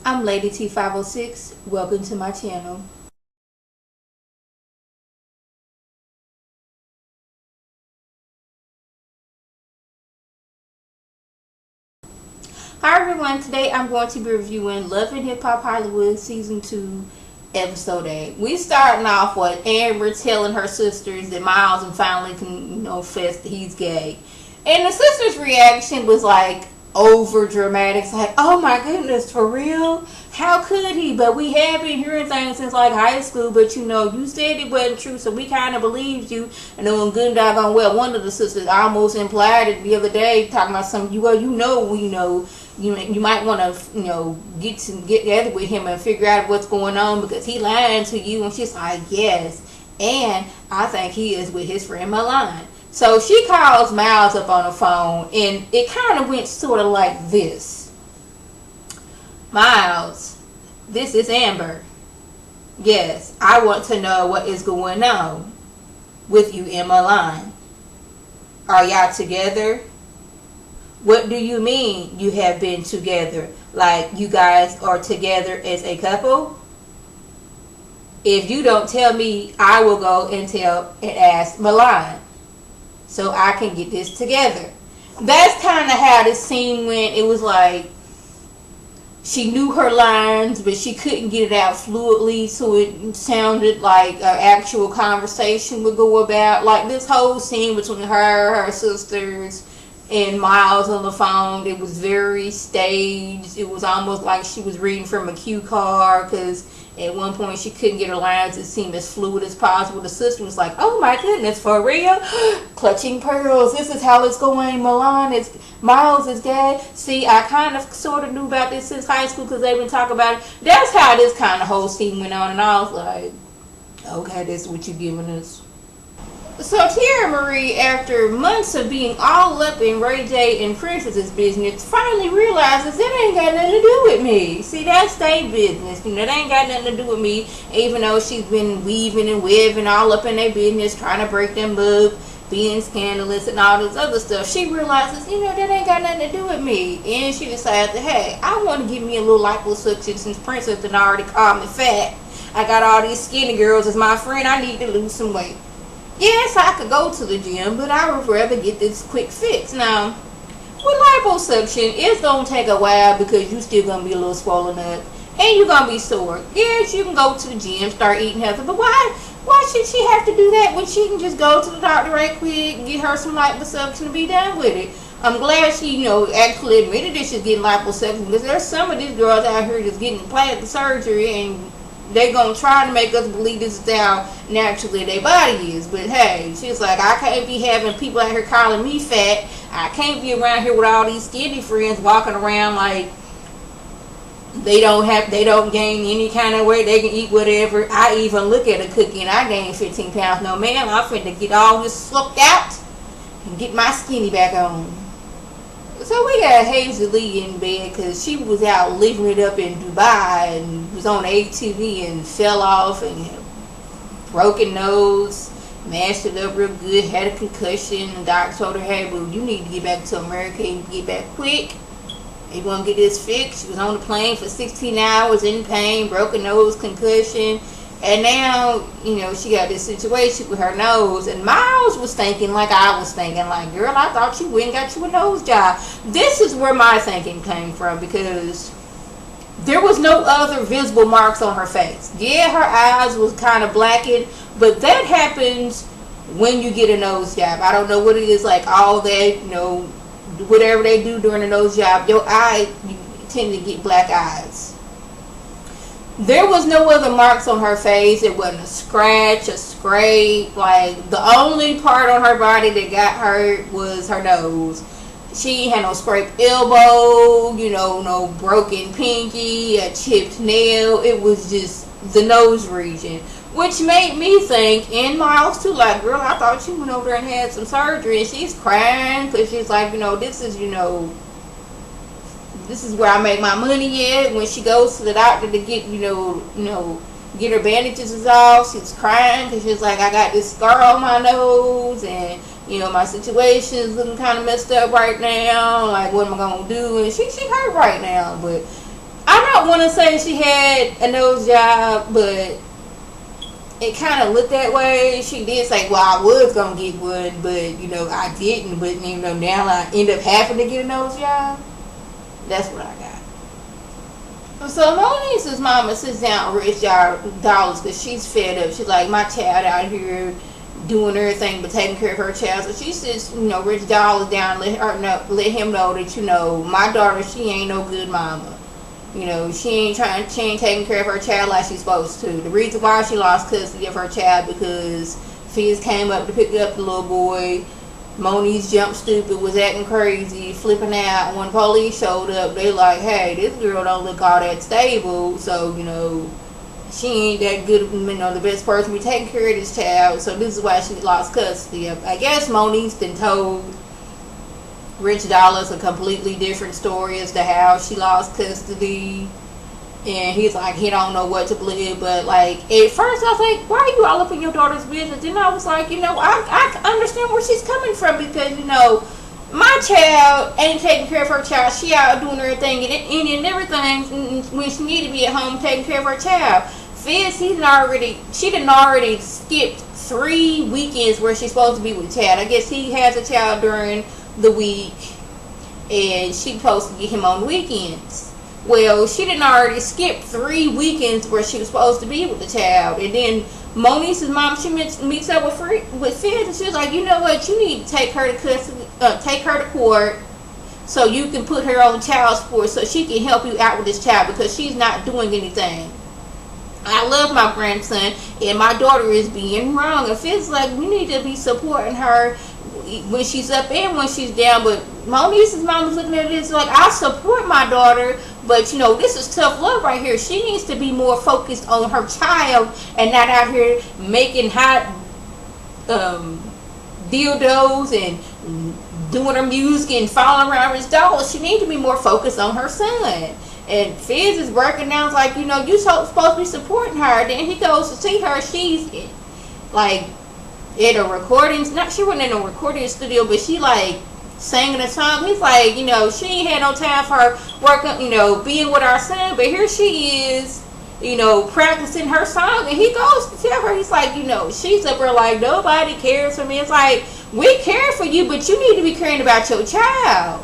I'm Lady T506. Welcome to my channel. Hi everyone, today I'm going to be reviewing Love and Hip Hop Hollywood Season 2, Episode 8. We starting off with Amber telling her sisters that Miles and finally confess that he's gay. And the sisters' reaction was like over dramatic. It's like, oh my goodness, for real? How could he? But we have been hearing things since like high school, but you said it wasn't true, so we kind of believed you. And then when good doggone well, one of the sisters almost implied it the other day, talking about something, you might want to, get together with him and figure out what's going on because he lying to you. And she's like, yes. And I think he is with his friend Milan. So she calls Miles up on the phone, and it kind of went sort of like this. Miles, this is Amber. Yes, I want to know what is going on with you and Milan. Are y'all together? What do you mean you have been together? Like you guys are together as a couple? If you don't tell me, I will go and ask Milan so I can get this together. That's kind of how this scene went. It was like she knew her lines, but she couldn't get it out fluidly, so it sounded like an actual conversation would go about. Like this whole scene between her sisters, and Miles on the phone, it was very staged. It was almost like she was reading from a cue card, because at one point she couldn't get her lines to seem as fluid as possible. The sister was like, oh my goodness, for real? Clutching pearls, this is how it's going. Miles is gay. See, I kind of sort of knew about this since high school because they've been talking about it. That's how this kind of whole scene went on, and I was like, okay, this is what you're giving us. So Tierra Marie, after months of being all up in Ray J and Princess's business, finally realizes it ain't got nothing to do with me. See, that's their business. That ain't got nothing to do with me, even though she's been weaving and weaving all up in their business, trying to break them up, being scandalous and all this other stuff. She realizes, that ain't got nothing to do with me. And she decides that, hey, I want to give me a little liposuction since Princess done already called me fat. I got all these skinny girls as my friend. I need to lose some weight. Yes, I could go to the gym, but I would rather get this quick fix. Now, with liposuction, it's going to take a while because you still going to be a little swollen up. And you're going to be sore. Yes, you can go to the gym, start eating healthy. But why should she have to do that when she can just go to the doctor right quick, get her some liposuction and be done with it? I'm glad she, actually admitted that she's getting liposuction, because there's some of these girls out here that's getting plastic surgery and they're going to try to make us believe this is how naturally their body is. But hey, she's like, I can't be having people out here calling me fat. I can't be around here with all these skinny friends walking around like they don't gain any kind of weight. They can eat whatever. I even look at a cookie and I gain 15 pounds. No, ma'am, I'm finna get all this sucked out and get my skinny back on. So we got Hazel Lee in bed because she was out living it up in Dubai and was on ATV and fell off and broken nose, mashed it up real good, had a concussion. The doctor told her, hey, boo, you need to get back to America and get back quick. You want to get this fixed. She was on the plane for 16 hours in pain, broken nose, concussion. And now, she got this situation with her nose. And Miles was thinking like I was thinking. Like, girl, I thought you went and got you a nose job. This is where my thinking came from, because there was no other visible marks on her face. Yeah, her eyes was kind of blackened. But that happens when you get a nose job. I don't know what it is, like all that, whatever they do during a nose job. Your eye, you tend to get black eyes. There was no other marks on her face. It wasn't a scratch, a scrape. Like, the only part on her body that got hurt was her nose. She had no scraped elbow, no broken pinky, a chipped nail. It was just the nose region, which made me think, and Miles too, like, girl, I thought you went over there and had some surgery. And she's crying because she's like, this is where I make my money at. When she goes to the doctor to get, get her bandages off, she's crying because she's like, I got this scar on my nose, and my situation is looking kind of messed up right now. Like, what am I gonna do? And she hurt right now, but I don't don't want to say she had a nose job, but it kind of looked that way. She did say, well, I was going to get one, but, you know, I didn't. But, you know, now I end up having to get a nose job. That's what I got. So Monice's mama sits down with Rich Dollars because she's fed up. She's like, my child out here doing everything but taking care of her child. So she sits, you know, Rich Dollars down and let him know that, you know, my daughter, she ain't no good mama. You know, she ain't taking care of her child like she's supposed to. The reason why she lost custody of her child because FIZZ came up to pick up the little boy. Moniece jumped stupid, was acting crazy, flipping out. When police showed up, they like, hey, this girl don't look all that stable, so, you know, she ain't that good, you know, the best person to be taking care of this child, so this is why she lost custody. I guess Moniece then told Rich Dollars a completely different story as to how she lost custody. And he's like, he don't know what to believe. But, like, at first I was like, why are you all up in your daughter's business? And I was like, you know, I understand where she's coming from because, you know, my child ain't taking care of her child. She out doing everything and everything when she need to be at home taking care of her child. FIZZ, she done already skipped 3 weekends where she's supposed to be with the child. I guess he has a child during the week and she's supposed to get him on weekends. Well, she didn't already skip 3 weekends where she was supposed to be with the child. And then Monice's mom, she meets up with FIZZ and she was like, you know what, you need to take her to custody, take her to court so you can put her on child support so she can help you out with this child because she's not doing anything. I love my grandson and my daughter is being wrong. And FIZZ like, we need to be supporting her when she's up and when she's down. But Monice's mom was looking at this like, I support my daughter, but you know, this is tough love right here. She needs to be more focused on her child and not out here making hot dildos and doing her music and following around his dolls. She needs to be more focused on her son. And FIZZ is breaking down like, you know, you're supposed to be supporting her. Then he goes to see her. She's like in a recording, she wasn't in a recording studio, but she like singing a song. He's like, you know, she ain't had no time for her working, you know, being with our son, but here she is, you know, practicing her song. And he goes to tell her, he's like, you know, she's up there like, nobody cares for me. It's like, we care for you, but you need to be caring about your child.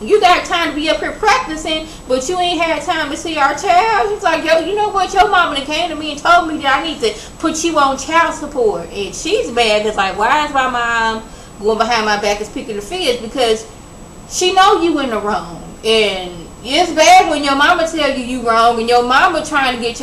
You got time to be up here practicing, but you ain't had time to see our child. He's like, yo, you know what? Your mama came to me and told me that I need to put you on child support. And she's mad. It's like, why is my mom going behind my back and speaking to FIZZ? Because she know you in the wrong. And it's bad when your mama tell you wrong and your mama trying to get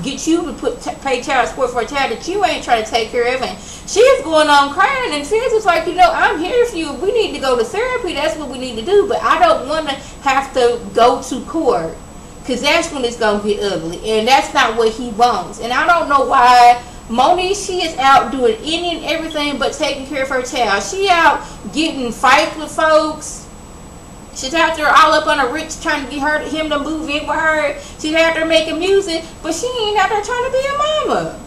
get you to pay child support for a child that you ain't trying to take care of. And she's going on crying, and FIZZ is like, you know, I'm here for you. We need to go to therapy. That's what we need to do. But I don't want to have to go to court because that's when it's going to get ugly. And that's not what he wants. And I don't know why Moniece, she is out doing any and everything but taking care of her child. She out getting fights with folks. She's out there all up on a rich trying to get him to move in with her. She's out there making music, but she ain't out there trying to be a mama.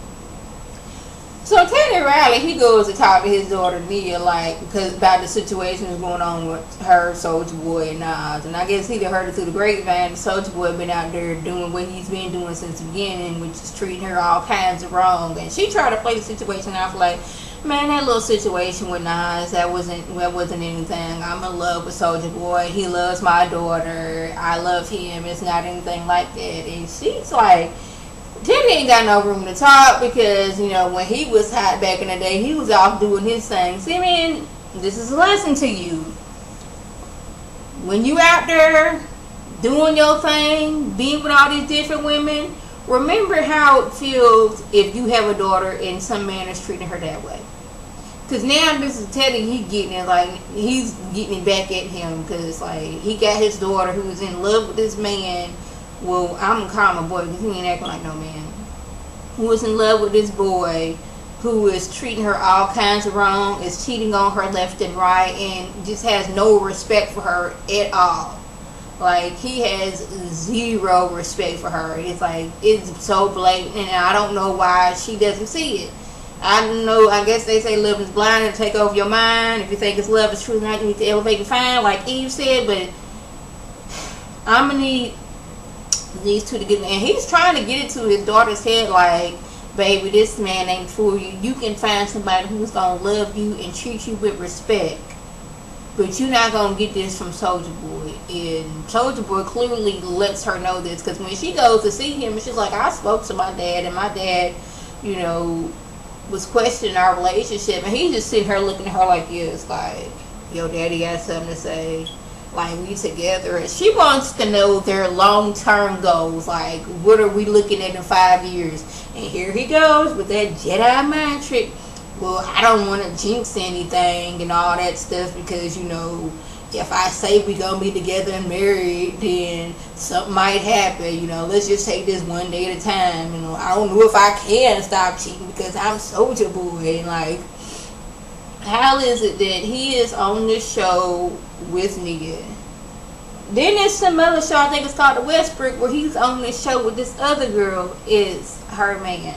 So Teddy Riley, he goes to talk to his daughter Nia, like, because about the situation that's going on with her, SOULJA Boy, and Nas. And I guess he heard it through the grapevine. SOULJA Boy been out there doing what he's been doing since the beginning, which is treating her all kinds of wrong. And she tried to play the situation off like, man, that little situation with Nas, that wasn't anything. I'm in love with SOULJA Boy. He loves my daughter. I love him. It's not anything like that. And she's like, Teddy ain't got no room to talk because, you know, when he was hot back in the day, he was off doing his thing. See, man, this is a lesson to you. When you out there doing your thing, being with all these different women, remember how it feels if you have a daughter and some man is treating her that way. Because now this is Teddy, he's getting it back at him because, like, he got his daughter who was in love with this man. Well, I'm gonna call him a boy because he ain't acting like no man. Who was in love with this boy who is treating her all kinds of wrong, is cheating on her left and right, and just has no respect for her at all. Like, he has zero respect for her. It's like, it's so blatant, and I don't know why she doesn't see it. I don't know, I guess they say love is blind and take over your mind. If you think it's love is true, now you need to elevate and find, like Eve said, but I'm gonna need These two together, and he's trying to get it to his daughter's head, like, baby, this man ain't for you. You can find somebody who's gonna love you and treat you with respect, but you're not gonna get this from Soulja Boy. And Soulja Boy clearly lets her know this, because when she goes to see him, she's like, I spoke to my dad, and my dad, you know, was questioning our relationship, and he's just sitting here looking at her like, yes, like, your daddy got something to say, like, we together. And she wants to know their long-term goals, like, what are we looking at in 5 years? And here he goes with that Jedi mind trick. Well, I don't want to jinx anything and all that stuff, because, you know, if I say we gonna be together and married, then something might happen. You know, let's just take this one day at a time. You know, I don't know if I can stop cheating because I'm Soulja Boy. And, like, how is it that he is on this show with Nia? Then there's some other show, I think it's called The Westbrook, where he's on this show with this other girl is her man.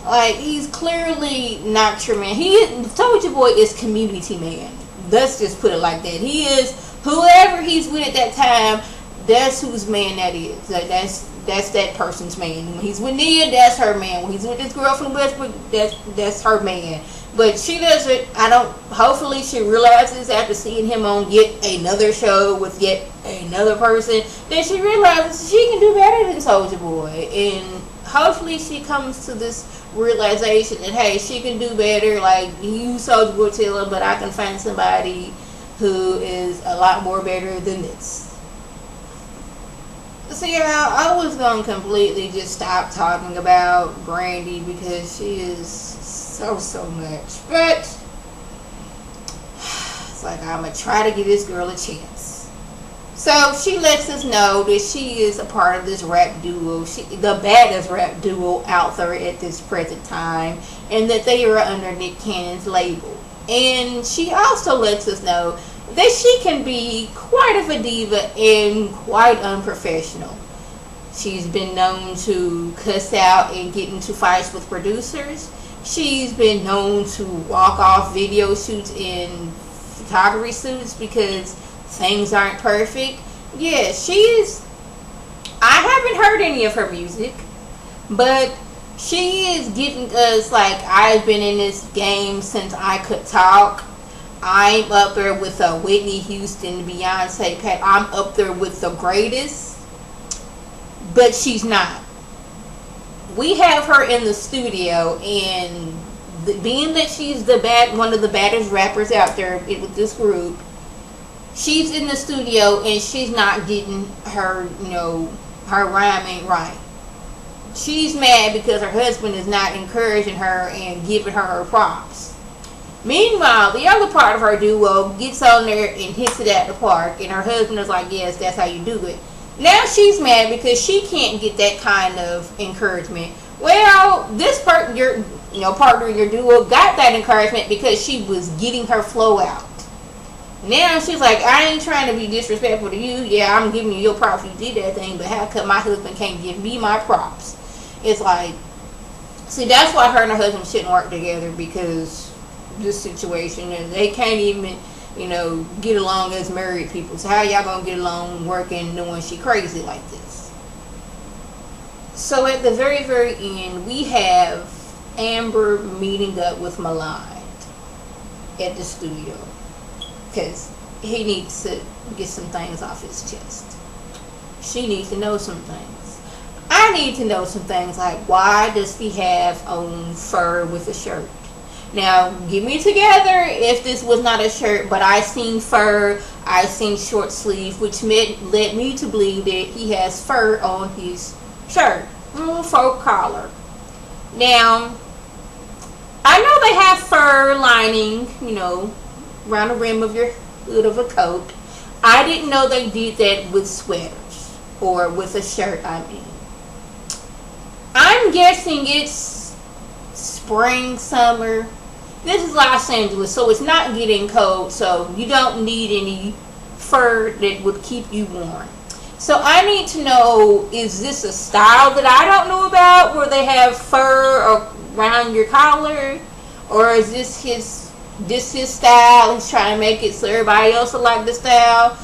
Like, he's clearly not your man. Soulja Boy is community man. Let's just put it like that. He is whoever he's with at that time. That's whose man that is. Like, that's that person's man. When he's with Nia, that's her man. When he's with this girl from Westbrook, that's her man. But she doesn't. Hopefully she realizes after seeing him on yet another show with yet another person, that she realizes she can do better than Soulja Boy. And hopefully she comes to this realization that, hey, she can do better. Like, you Soulja Boy tell her, but I can find somebody who is a lot more better than this. So yeah, I was going to completely just stop talking about Brandy, because she is so much. But it's like, I'm going to try to give this girl a chance. So she lets us know that she is a part of this rap duo, the baddest rap duo out there at this present time, and that they are under Nick Cannon's label. And she also lets us know that she can be quite of a diva and quite unprofessional. She's been known to cuss out and get into fights with producers. She's been known to walk off video shoots in photography suits because things aren't perfect. Yeah, she is. I haven't heard any of her music, but she is getting us, like, I've been in this game since I could talk. I'm up there with Whitney Houston, Beyonce, Pat. I'm up there with the greatest, but she's not. We have her in the studio, and being that she's one of the baddest rappers out there with this group, she's in the studio and she's not getting her, her rhyme ain't right. She's mad because her husband is not encouraging her and giving her props. Meanwhile, the other part of her duo gets on there and hits it at the park, and her husband is like, yes, that's how you do it. Now she's mad because she can't get that kind of encouragement. Well, this partner in your duo got that encouragement because she was getting her flow out. Now she's like, I ain't trying to be disrespectful to you. Yeah, I'm giving you your props. You did that thing, but how come my husband can't give me my props? It's like, see, that's why her and her husband shouldn't work together, because this situation, they can't even, get along as married people. So how y'all gonna get along working knowing she crazy like this? So at the very, very end, we have Amber meeting up with Maligned at the studio, because he needs to get some things off his chest. She needs to know some things. I need to know some things, like, why does he have on fur with a shirt? Now, get me together if this was not a shirt, but I seen fur, I seen short sleeve, which led me to believe that he has fur on his shirt. Faux collar. Now, I know they have fur lining, around the rim of your hood of a coat. I didn't know they did that with sweaters, or with a shirt, I mean. I'm guessing it's spring, summer. This is Los Angeles, so it's not getting cold, so you don't need any fur that would keep you warm. So I need to know, is this a style that I don't know about, where they have fur around your collar? Or is this his style? He's trying to make it so everybody else will like the style.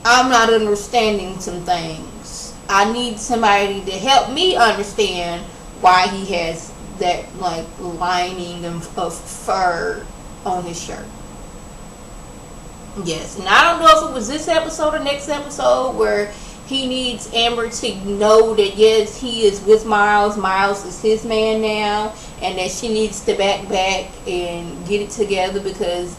I'm not understanding some things. I need somebody to help me understand why he has that like lining of fur on his shirt. Yes, and I don't know if it was this episode or next episode where he needs Amber to know that yes, he is with Miles. Miles is his man now, and that she needs to back and get it together because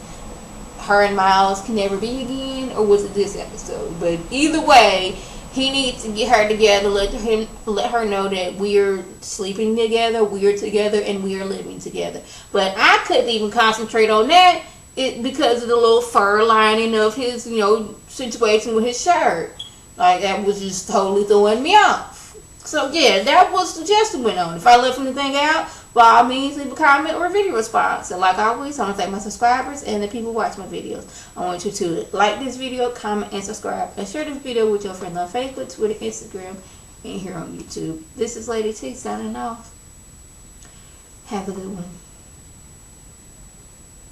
her and Miles can never be again. Or was it this episode? But either way, he needs to get her together. Let her know that we're sleeping together, we're together, and we are living together. But I couldn't even concentrate on that because of the little fur lining of his, situation with his shirt. Like, that was just totally throwing me off. So, yeah, that was the suggestion went on. If I left anything out, by all means, leave a comment or a video response. And like always, I want to thank my subscribers and the people who watch my videos. I want you to like this video, comment, and subscribe. And share this video with your friends on Facebook, Twitter, Instagram, and here on YouTube. This is Lady T signing off. Have a good one.